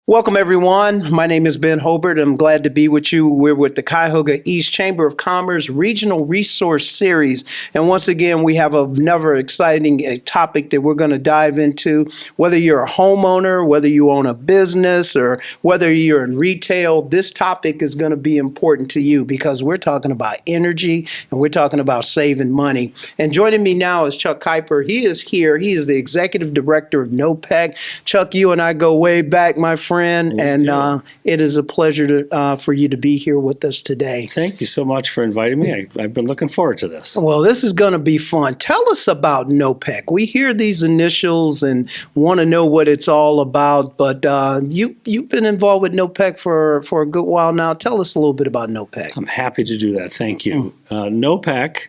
Welcome, everyone. My name is Ben Holbert. I'm glad to be with you. We're with the Cuyahoga East Chamber of Commerce Regional Resource Series. And once again, we have another exciting topic that we're going to dive into. Whether you're a homeowner, whether you own a business, or whether you're in retail, this topic is going to be important to you because we're talking about energy and we're talking about saving money. And joining me now is Chuck Keiper. He is here. He is the Executive Director of NOPEC. Chuck, you and I go way back, my friend. And it is a pleasure for you to be here with us today. Thank you so much for inviting me. I've been looking forward to this. Well, this is going to be fun. Tell us about NOPEC. We hear these initials and want to know what it's all about, but you've been involved with NOPEC for a good while now. Tell us a little bit about NOPEC. I'm happy to do that. Thank you. NOPEC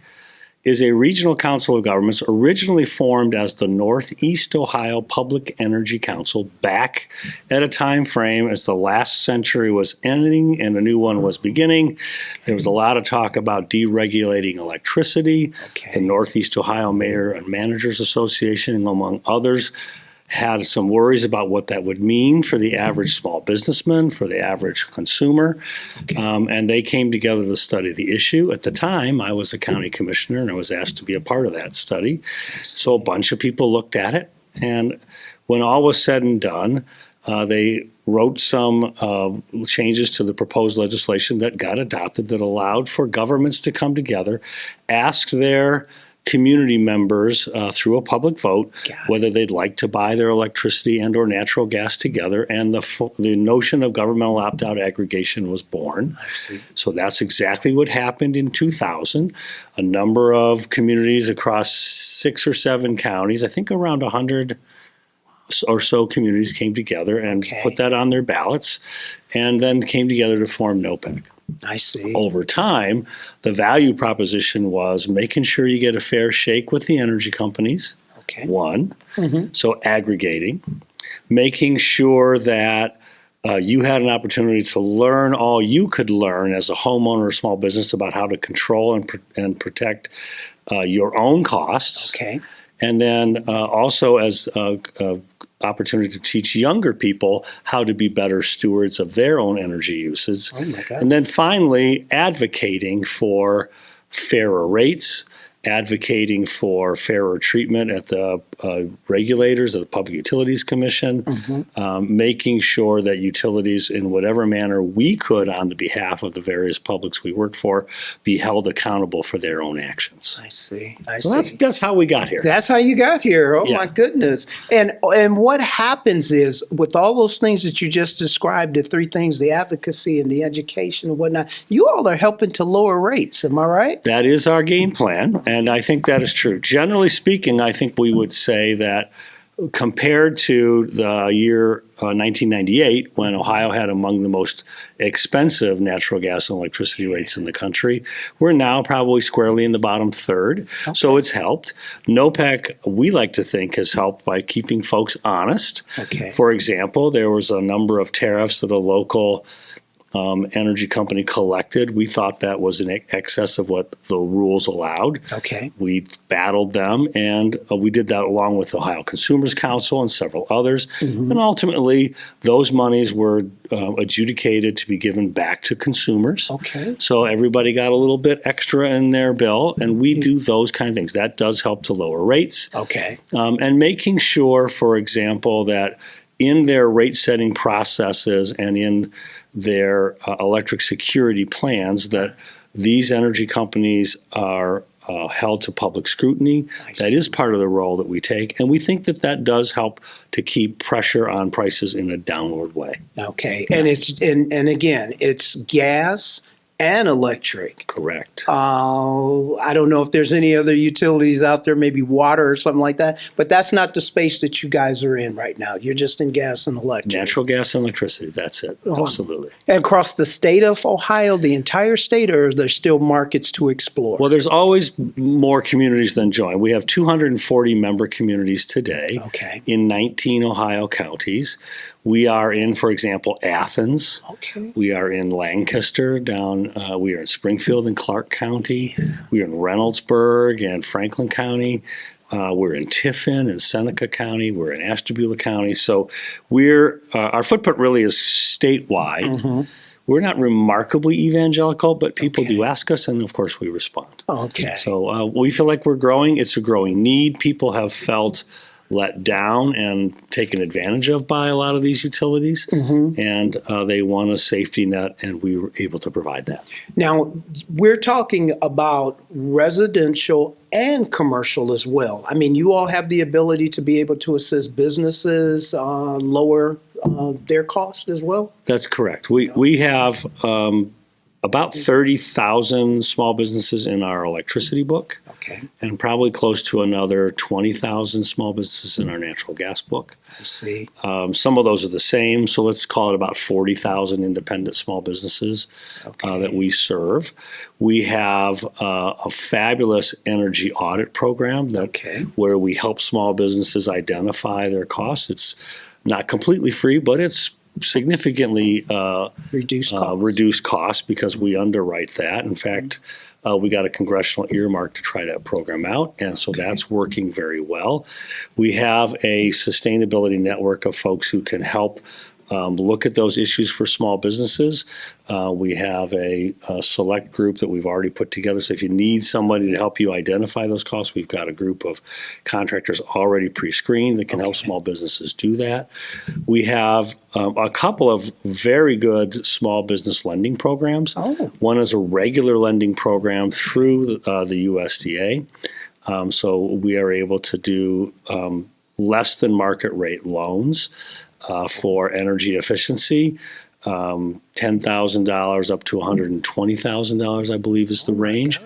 is a regional council of governments originally formed as the Northeast Ohio Public Energy Council back at a time frame as the last century was ending and a new one was beginning. There was a lot of talk about deregulating electricity. The Northeast Ohio Mayor and Managers Association, among others, had some worries about what that would mean for the average small businessman, for the average consumer, and they came together to study the issue. At the time, I was a county commissioner, and I was asked to be a part of that study. So a bunch of people looked at it, and when all was said and done, they wrote some changes to the proposed legislation that got adopted that allowed for governments to come together, ask their community members through a public vote whether they'd like to buy their electricity and or natural gas together, and the notion of governmental opt-out aggregation was born. So that's exactly what happened in 2000. A number of communities across 6 or 7 counties, I think around 100 or so communities, came together and put that on their ballots and then came together to form NOPEC. I see. Over time, the value proposition was making sure you get a fair shake with the energy companies, one, so aggregating, making sure that you had an opportunity to learn all you could learn as a homeowner or small business about how to control and protect your own costs, and then also as opportunity to teach younger people how to be better stewards of their own energy usage. And then finally, advocating for fairer rates, advocating for fairer treatment at the regulators of the Public Utilities Commission, making sure that utilities, in whatever manner we could on the behalf of the various publics we work for, be held accountable for their own actions. I see. So that's how we got here. That's how you got here. Oh, my goodness. And what happens is, with all those things that you just described, the 3 things, the advocacy and the education and whatnot, you all are helping to lower rates. Am I right? That is our game plan. And I think that is true. Generally speaking, I think we would say that compared to the year 1998, when Ohio had among the most expensive natural gas and electricity rates in the country, we're now probably squarely in the bottom third. So it's helped. NOPEC, we like to think, has helped by keeping folks honest. For example, there was a number of tariffs that a local energy company collected. We thought that was in excess of what the rules allowed. We battled them, and we did that along with the Ohio Consumers Council and several others. And ultimately, those monies were adjudicated to be given back to consumers. So everybody got a little bit extra in their bill, and we do those kind of things. That does help to lower rates. And making sure, for example, that in their rate-setting processes and in their electric security plans, that these energy companies are held to public scrutiny. That is part of the role that we take, and we think that that does help to keep pressure on prices in a downward way. And it's and again, it's gas and electric. I don't know if there's any other utilities out there, maybe water or something like that, but that's not the space that you guys are in right now. You're just in gas and electric. Natural gas and electricity, that's it. Absolutely. And across the state of Ohio, the entire state, or are there still markets to explore? Well, there's always more communities than join. We have 240 member communities today in 19 Ohio counties. We are in, for example, Athens. We are in Lancaster, we are in Springfield and Clark County. We are in Reynoldsburg and Franklin County. We're in Tiffin and Seneca County. We're in Ashtabula County. So we're our footprint really is statewide. We're not remarkably evangelical, but people do ask us, and of course we respond. Okay. So we feel like we're growing. It's a growing need. People have felt let down and taken advantage of by a lot of these utilities, and they want a safety net, and we were able to provide that. Now, we're talking about residential and commercial as well. I mean, you all have the ability to be able to assist businesses lower their cost as well? That's correct. We have about 30,000 small businesses in our electricity book. Okay. And probably close to another 20,000 small businesses in our natural gas book. I see. Some of those are the same, so let's call it about 40,000 independent small businesses that we serve. We have a fabulous energy audit program where we help small businesses identify their costs. It's not completely free, but it's significantly reduced costs because we underwrite that. In fact, we got a congressional earmark to try that program out, and so that's working very well. We have a sustainability network of folks who can help look at those issues for small businesses. We have a select group that we've already put together. So if you need somebody to help you identify those costs, we've got a group of contractors already pre-screened that can help small businesses do that. We have a couple of very good small business lending programs. One is a regular lending program through the USDA. So we are able to do less than market rate loans for energy efficiency, $10,000 up to $120,000, I believe, is the range.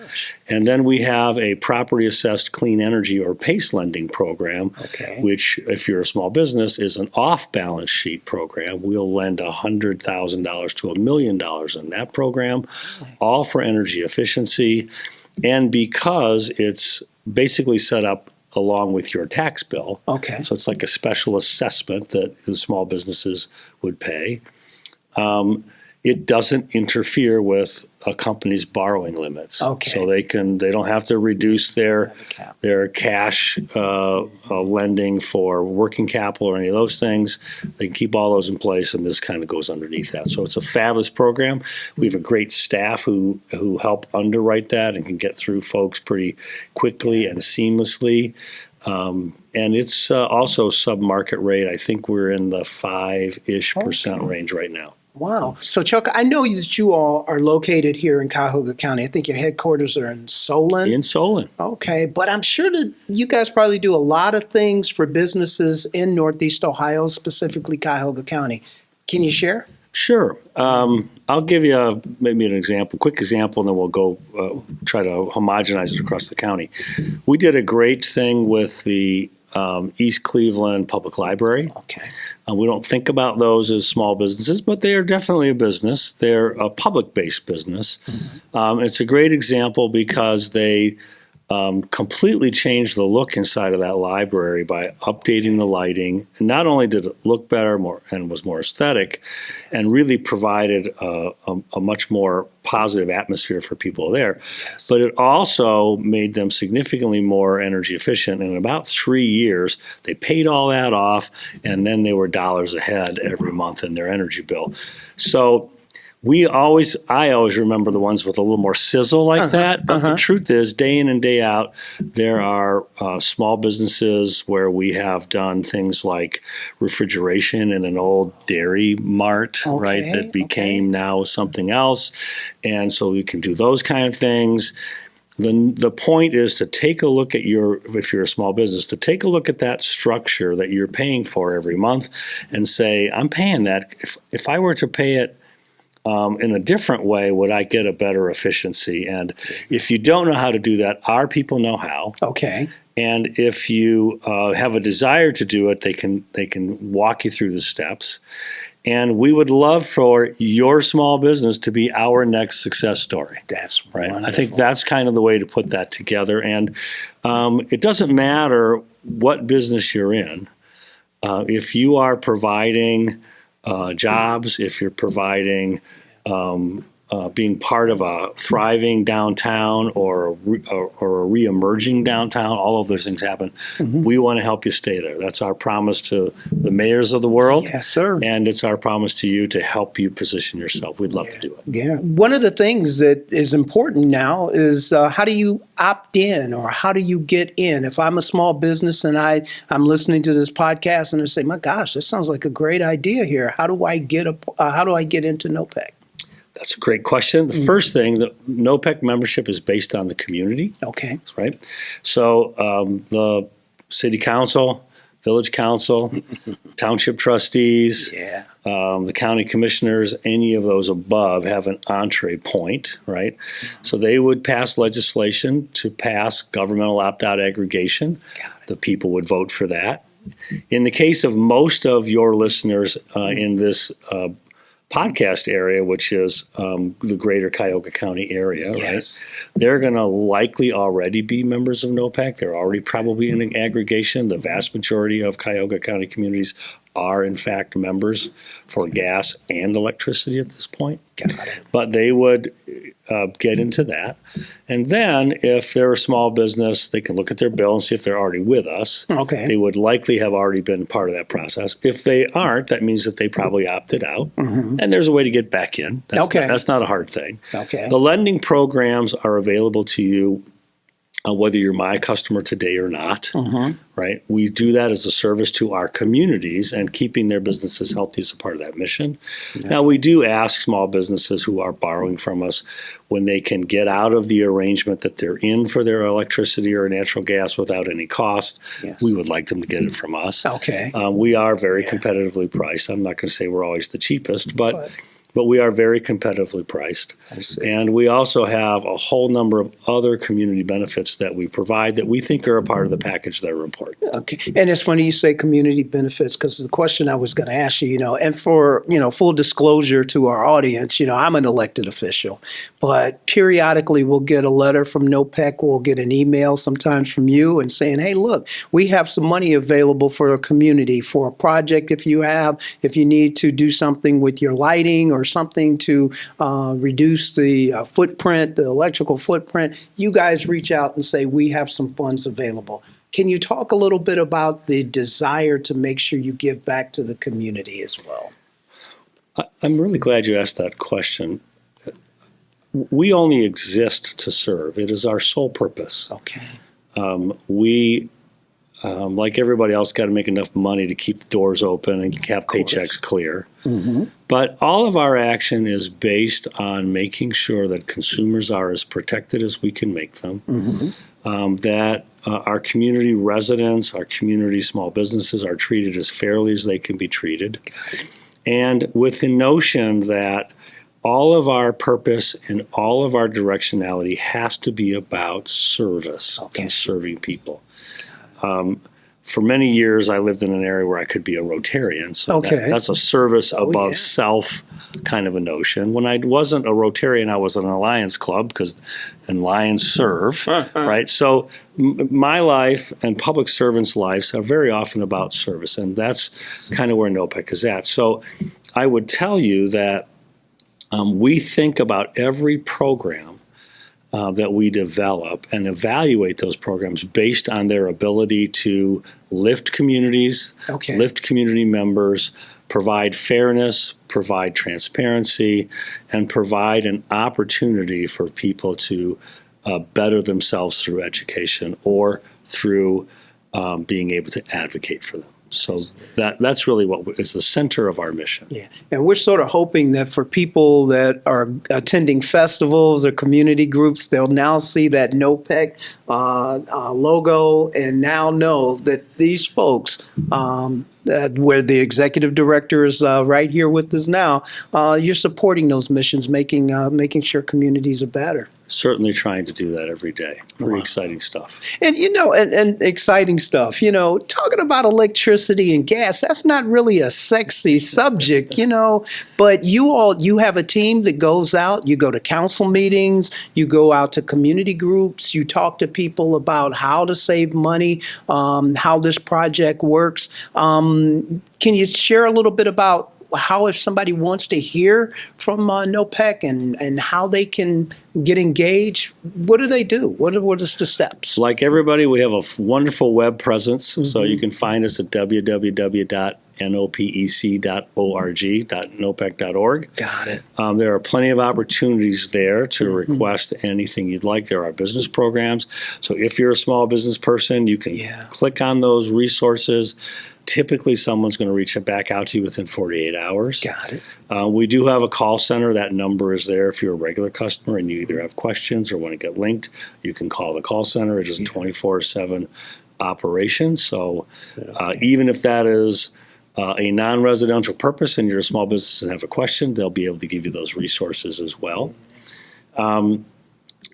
And then we have a property assessed clean energy or PACE lending program, which, if you're a small business, is an off balance sheet program. We'll lend $100,000 to $1 million in that program, all for energy efficiency. And because it's basically set up along with your tax bill. So it's like a special assessment that the small businesses would pay. It doesn't interfere with a company's borrowing limits. So they don't have to reduce their cash lending for working capital or any of those things. They can keep all those in place, and this kind of goes underneath that. So it's a fabulous program. We have a great staff who help underwrite that and can get through folks pretty quickly and seamlessly. And it's also sub-market rate. I think we're in the 5-ish% range right now. Wow. So, Chuck, I know that you all are located here in Cuyahoga County. I think your headquarters are in Solon. In Solon. Okay. But I'm sure that you guys probably do a lot of things for businesses in Northeast Ohio, specifically Cuyahoga County. Can you share? Sure. I'll give you maybe an example, quick example, and then we'll go try to homogenize it across the county. We did a great thing with the East Cleveland Public Library. We don't think about those as small businesses, but they are definitely a business. They're a public-based business. It's a great example because they completely changed the look inside of that library by updating the lighting. And not only did it look better and was more aesthetic, and really provided a much more positive atmosphere for people there, but it also made them significantly more energy efficient. In about 3 years, they paid all that off, and then they were dollars ahead every month in their energy bill. So I always remember the ones with a little more sizzle like that. But the truth is, day in and day out, there are small businesses where we have done things like refrigeration in an old dairy mart, right, that became now something else. And so we can do those kind of things. The point is to take a look at if you're a small business, to take a look at that structure that you're paying for every month and say, I'm paying that. If I were to pay it in a different way, would I get a better efficiency? And if you don't know how to do that, our people know how. And if you have a desire to do it, they can walk you through the steps. And we would love for your small business to be our next success story. That's right. Wonderful. I think that's kind of the way to put that together. And it doesn't matter what business you're in. If you are providing jobs, if you're providing being part of a thriving downtown or a re-emerging downtown, all of those things happen. We want to help you stay there. That's our promise to the mayors of the world. Yes, sir. And it's our promise to you to help you position yourself. We'd love to do it. Yeah. One of the things that is important now is how do you opt in, or how do you get in? If I'm a small business and I'm listening to this podcast and I say, my gosh, this sounds like a great idea here. How do I get into NOPEC? That's a great question. The first thing, the NOPEC membership is based on the community. Okay. Right. So the city council, village council, township trustees, the county commissioners, any of those above have an entree point, right? So they would pass legislation to pass governmental opt-out aggregation. The people would vote for that. In the case of most of your listeners in this podcast area, which is the greater Cuyahoga County area, right? They're going to likely already be members of NOPEC. They're already probably in an aggregation. The vast majority of Cuyahoga County communities are, in fact, members for gas and electricity at this point. But they would get into that. And then if they're a small business, they can look at their bill and see if they're already with us. Okay. They would likely have already been part of that process. If they aren't, that means that they probably opted out. And there's a way to get back in. That's not a hard thing. The lending programs are available to you whether you're my customer today or not, right? We do that as a service to our communities, and keeping their businesses healthy is a part of that mission. Now, we do ask small businesses who are borrowing from us when they can get out of the arrangement that they're in for their electricity or natural gas without any cost. We would like them to get it from us. We are very competitively priced. I'm not going to say we're always the cheapest, but we are very competitively priced. And we also have a whole number of other community benefits that we provide that we think are a part of the package that are important. And it's funny you say community benefits, because the question I was going to ask you, and for, full disclosure to our audience, I'm an elected official, but periodically we'll get a letter from NOPEC, we'll get an email sometimes from you and saying, hey, look, we have some money available for a community, for a project if you need to do something with your lighting or something to reduce the footprint, the electrical footprint. You guys reach out and say, we have some funds available. Can you talk a little bit about the desire to make sure you give back to the community as well? I'm really glad you asked that question. We only exist to serve. It is our sole purpose. We, like everybody else, got to make enough money to keep the doors open and have paychecks clear. But all of our action is based on making sure that consumers are as protected as we can make them, that our community residents, our community small businesses are treated as fairly as they can be treated, and with the notion that all of our purpose and all of our directionality has to be about service and serving people. For many years, I lived in an area where I could be a Rotarian. So that's a service above self kind of a notion. When I wasn't a Rotarian, I was in an Alliance club, and Lions serve, right? So my life and public servants' lives are very often about service, and that's kind of where NOPEC is at. So I would tell you that we think about every program that we develop and evaluate those programs based on their ability to lift communities, lift community members, provide fairness, provide transparency, and provide an opportunity for people to better themselves through education or through being able to advocate for them. So that's really what is the center of our mission. And we're sort of hoping that for people that are attending festivals or community groups, they'll now see that NOPEC logo and now know that these folks, where the executive director is right here with us now, you're supporting those missions, making sure communities are better. Certainly trying to do that every day. Very exciting stuff. And, and exciting stuff, talking about electricity and gas, that's not really a sexy subject, but you have a team that goes out, you go to council meetings, you go out to community groups, you talk to people about how to save money, how this project works. Can you share a little bit about how if somebody wants to hear from NOPEC and how they can get engaged, what do they do? What is the steps? Like everybody, we have a wonderful web presence, so you can find us at www.nopec.org. Got it. There are plenty of opportunities there to request anything you'd like. There are business programs. So if you're a small business person, you can click on those resources. Typically, someone's going to reach back out to you within 48 hours. Got it. We do have a call center. That number is there. If you're a regular customer and you either have questions or want to get linked, you can call the call center. It is a 24/7 operation. So even if that is a non-residential purpose and you're a small business and have a question, they'll be able to give you those resources as well.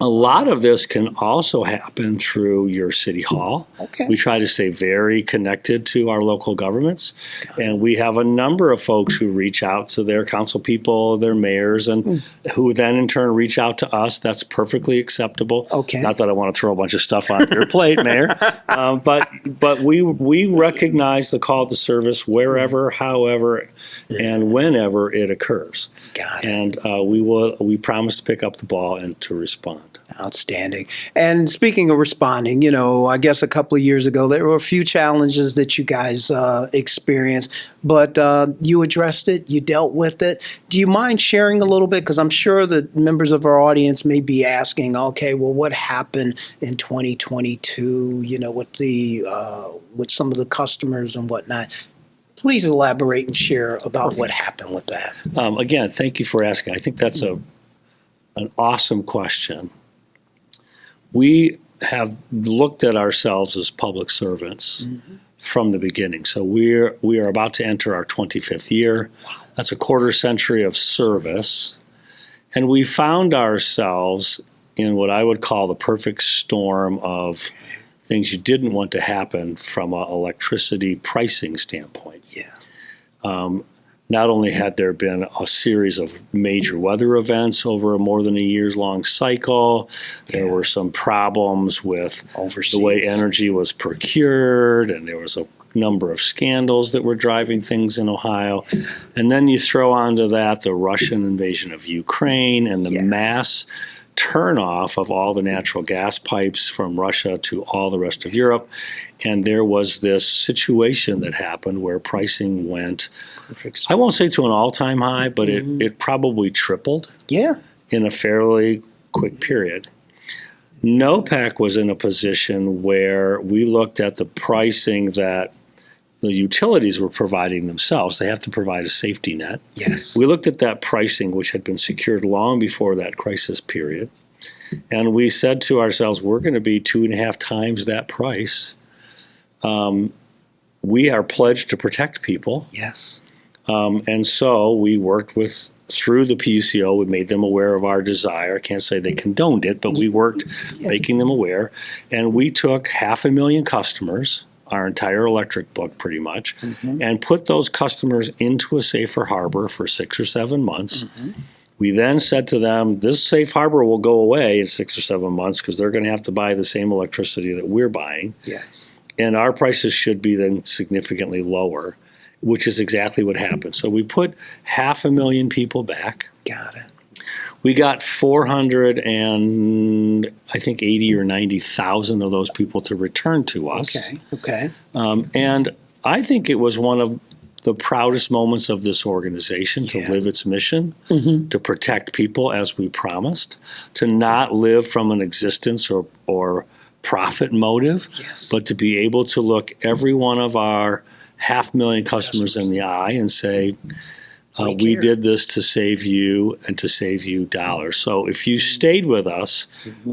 A lot of this can also happen through your city hall. Okay. We try to stay very connected to our local governments, and we have a number of folks who reach out to their council people, their mayors, and who then in turn reach out to us. That's perfectly acceptable. Okay. Not that I want to throw a bunch of stuff on your plate, Mayor, but we recognize the call to service wherever, however, and whenever it occurs. Got it. And we promise to pick up the ball and to respond. Outstanding. And speaking of responding, I guess a couple of years ago, there were a few challenges that you guys experienced, but you addressed it, you dealt with it. Do you mind sharing a little bit? Because I'm sure that members of our audience may be asking, okay, well, what happened in 2022, with some of the customers and whatnot? Please elaborate and share about what happened with that. Again, thank you for asking. I think that's an awesome question. We have looked at ourselves as public servants from the beginning. So we are about to enter our 25th year. That's a quarter century of service. And we found ourselves in what I would call the perfect storm of things you didn't want to happen from an electricity pricing standpoint. Yeah. Not only had there been a series of major weather events over a more than a years-long cycle, there were some problems with the way energy was procured, and there was a number of scandals that were driving things in Ohio. And then you throw onto that the Russian invasion of Ukraine and the mass turnoff of all the natural gas pipes from Russia to all the rest of Europe. And there was this situation that happened where pricing went, I won't say to an all-time high, but it probably tripled in a fairly quick period. NOPEC was in a position where we looked at the pricing that the utilities were providing themselves. They have to provide a safety net. Yes. We looked at that pricing, which had been secured long before that crisis period, and we said to ourselves, we're going to be 2.5 times that price. We are pledged to protect people. Yes. And so we worked through the PUCO. We made them aware of our desire. I can't say they condoned it, but we worked making them aware. And we took 500,000 customers, our entire electric book pretty much, and put those customers into a safer harbor for 6 or 7 months. We then said to them, this safe harbor will go away in 6 or 7 months because they're going to have to buy the same electricity that we're buying. Yes. And our prices should be then significantly lower, which is exactly what happened. So we put 500,000 people back. Got it. We got 400 and I think 80 or 90,000 of those people to return to us. Okay. And I think it was one of the proudest moments of this organization to live its mission, to protect people as we promised, to not live from an existence or profit motive, but to be able to look every one of our 500,000 customers in the eye and say, we did this to save you and to save you dollars. So if you stayed with us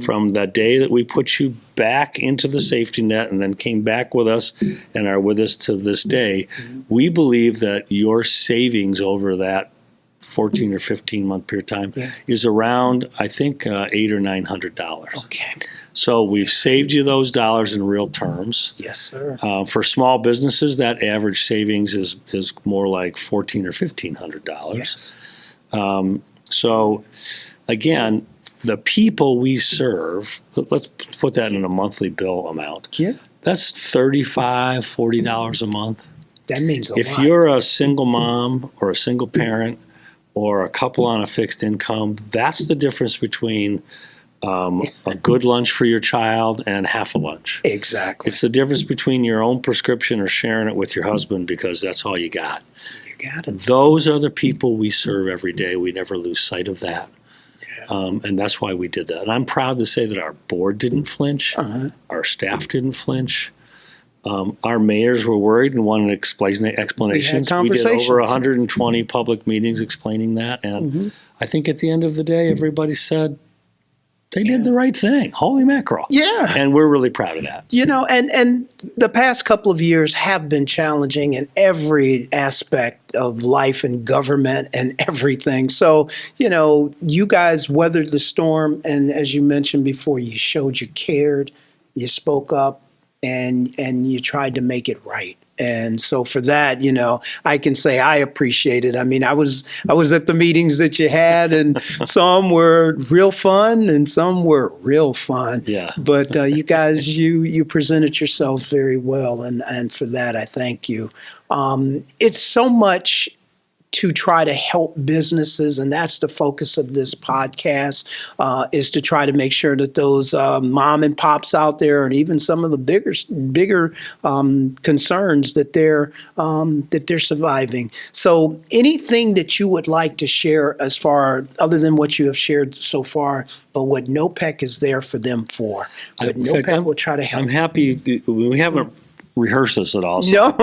from the day that we put you back into the safety net and then came back with us and are with us to this day, we believe that your savings over that 14 or 15 month period of time is around, I think, $800 or $900. Okay. So we've saved you those dollars in real terms. Yes, sir. For small businesses, that average savings is more like $1,400 or $1,500. Yes. So, again, the people we serve, let's put that in a monthly bill amount. Yeah. That's $35, $40 a month. That means a If lot. you're a single mom or a single parent or a couple on a fixed income, that's the difference between a good lunch for your child and half a lunch. Exactly. It's the difference between your own prescription or sharing it with your husband because that's all you got. You got it. Those are the people we serve every day. We never lose sight of that. And that's why we did that. And I'm proud to say that our board didn't flinch. Our staff didn't flinch. Our mayors were worried and wanted explanations. We did over 120 public meetings explaining that. And I think at the end of the day, everybody said, they did the right thing. Holy mackerel. Yeah. And we're really proud of that. You know, and the past couple of years have been challenging in every aspect of life and government and everything. So, you know, you guys weathered the storm. And as you mentioned before, you showed you cared, you spoke up, and you tried to make it right. And so for that, you know, I can say I appreciate it. I mean, I was at the meetings that you had, and some were real fun and some were real fun. Yeah. But you guys, you presented yourselves very well, and for that, I thank you. It's so much to try to help businesses, and that's the focus of this podcast, is to try to make sure that those mom and pops out there, and even some of the bigger concerns, that they're surviving. So, anything that you would like to share as far, other than what you have shared so far, but what NOPEC is there for them for? What NOPEC will try to help. I'm happy we haven't rehearse this at all. No.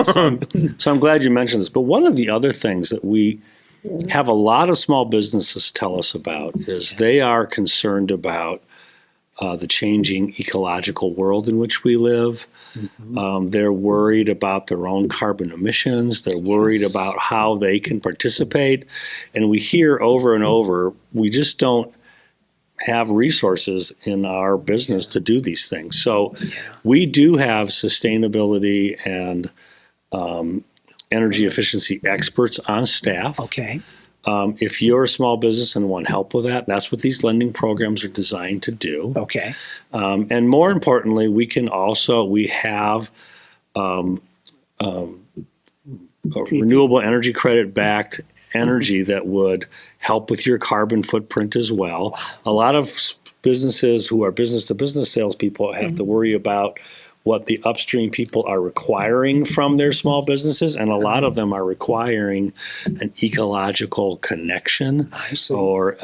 So I'm glad you mentioned this. But one of the other things that we have a lot of small businesses tell us about is they are concerned about the changing ecological world in which we live. They're worried about their own carbon emissions. They're worried about how they can participate. And we hear over and over, we just don't have resources in our business to do these things. So we do have sustainability and energy efficiency experts on staff. Okay. If you're a small business and want help with that, that's what these lending programs are designed to do. Okay. And more importantly, we have a renewable energy credit backed energy that would help with your carbon footprint as well. A lot of businesses who are business-to-business salespeople have to worry about what the upstream people are requiring from their small businesses, and a lot of them are requiring an ecological connection or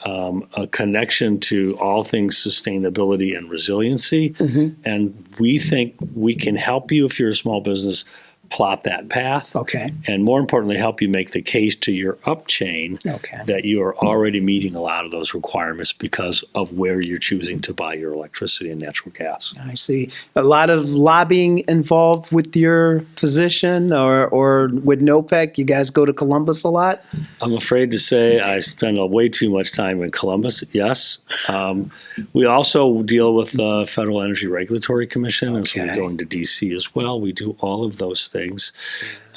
a connection to all things sustainability and resiliency. And we think we can help you if you're a small business plot that path. Okay. And more importantly, help you make the case to your up chain that you are already meeting a lot of those requirements because of where you're choosing to buy your electricity and natural gas. I see. A lot of lobbying involved with your position or with NOPEC. You guys go to Columbus a lot? I'm afraid to say I spend way too much time in Columbus, yes. We also deal with the Federal Energy Regulatory Commission, and so we're going to D.C. as well. We do all of those things.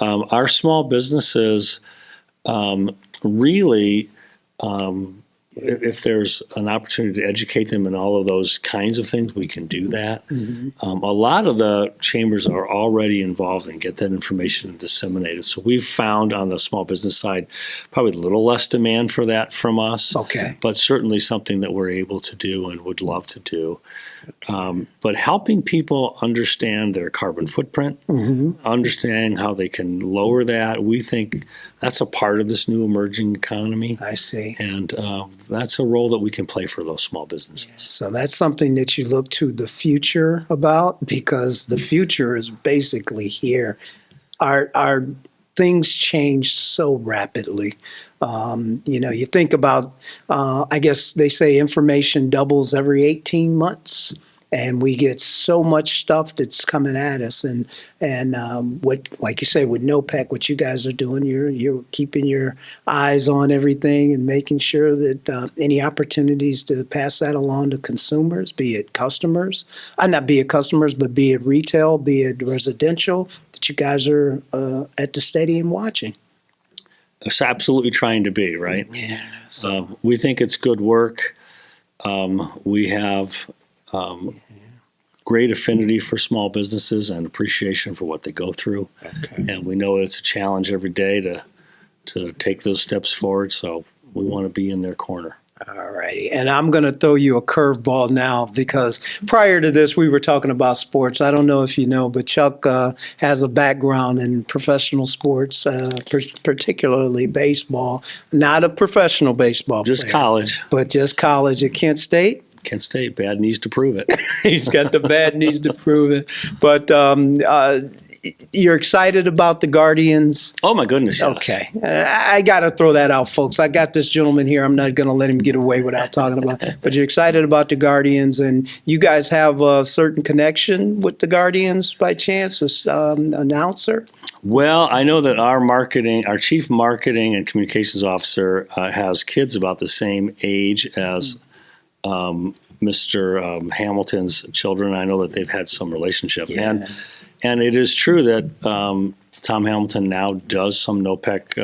Our small businesses really, if there's an opportunity to educate them in all of those kinds of things, we can do that. A lot of the chambers are already involved and get that information disseminated. So we've found on the small business side probably a little less demand for that from us, but certainly something that we're able to do and would love to do. But helping people understand their carbon footprint, understanding how they can lower that, we think that's a part of this new emerging economy. I see. And that's a role that we can play for those small businesses. So that's something that you look to the future about, because the future is basically here. Our things change so rapidly. You think about, I guess they say information doubles every 18 months, and we get so much stuff that's coming at us. And what, like you say, with NOPEC, what you guys are doing, you're keeping your eyes on everything and making sure that any opportunities to pass that along to consumers, be it customers, not be it customers, but be it retail, be it residential, that you guys are at the stadium watching. It's absolutely trying to be, right? Yeah. We think it's good work. We have great affinity for small businesses and appreciation for what they go through. Okay. And we know it's a challenge every day to take those steps forward. So we want to be in their corner. All righty. And I'm going to throw you a curveball now because prior to this, we were talking about sports. I don't know if you know, but Chuck has a background in professional sports, particularly baseball. Not a professional baseball Just player, college. but just college at Kent State. Kent State, bad knees to prove it. He's got the bad knees to prove it. But you're excited about the Guardians? Oh, my goodness, yes. Okay. I got to throw that out, folks. I got this gentleman here. I'm not going to let him get away without talking about it. But you're excited about the Guardians, and you guys have a certain connection with the Guardians by chance, as announcer? Well, I know that our chief marketing and communications officer has kids about the same age as Mr. Hamilton's children. I know that they've had some relationship. Yeah. And it is true that Tom Hamilton now does some NOPEC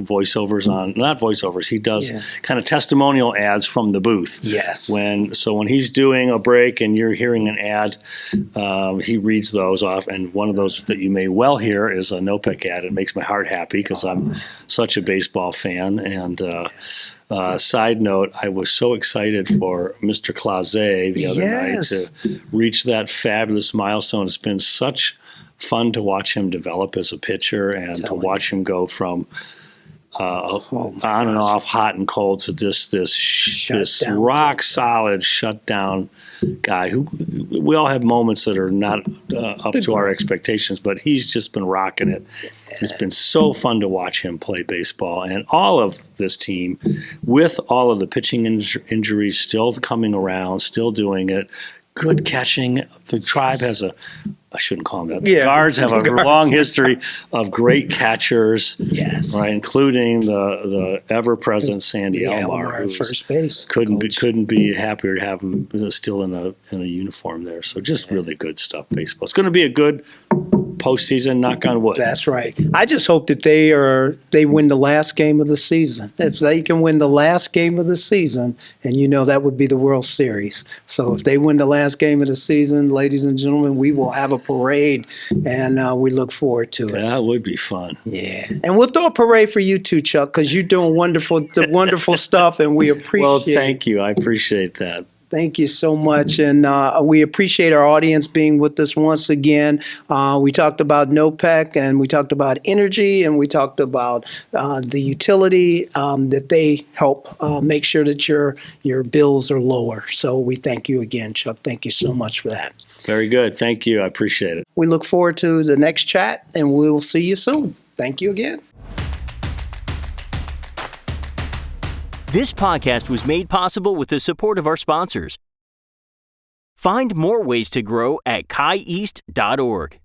voiceovers not voiceovers, he does kind of testimonial ads from the booth. Yes. When he's doing a break and you're hearing an ad, he reads those off. And one of those that you may well hear is a NOPEC ad. It makes my heart happy because I'm such a baseball fan. And side note, I was so excited for Mr. Clase the other night to reach that fabulous milestone. It's been such fun to watch him develop as a pitcher and to watch him go from on and off, hot and cold, to this rock solid shutdown guy who we all have moments that are not up to our expectations, but he's just been rocking it. It's been so fun to watch him play baseball, and all of this team, with all of the pitching injuries still coming around, still doing it. Good catching. The Tribe has I shouldn't call them that. The Guards have a long history of great catchers, right, including the ever-present Sandy Alomar, at first base. Couldn't be happier to have him still in a uniform there. So just really good stuff, baseball. It's going to be a good postseason, knock on wood. That's right. I just hope that they win the last game of the season. If they can win the last game of the season, and that would be the World Series. So if they win the last game of the season, ladies and gentlemen, we will have a parade, and we look forward to it. That would be fun. Yeah. And we'll throw a parade for you too, Chuck, because you're doing wonderful stuff, and we appreciate it. Well, thank you. I appreciate that. Thank you so much. And we appreciate our audience being with us once again. We talked about NOPEC, and we talked about energy, and we talked about the utility that they help make sure that your bills are lower. So we thank you again, Chuck. Thank you so much for that. Very good. Thank you. I appreciate it. We look forward to the next chat, and we'll see you soon. Thank you again. This podcast was made possible with the support of our sponsors. Find more ways to grow at kyeast.org.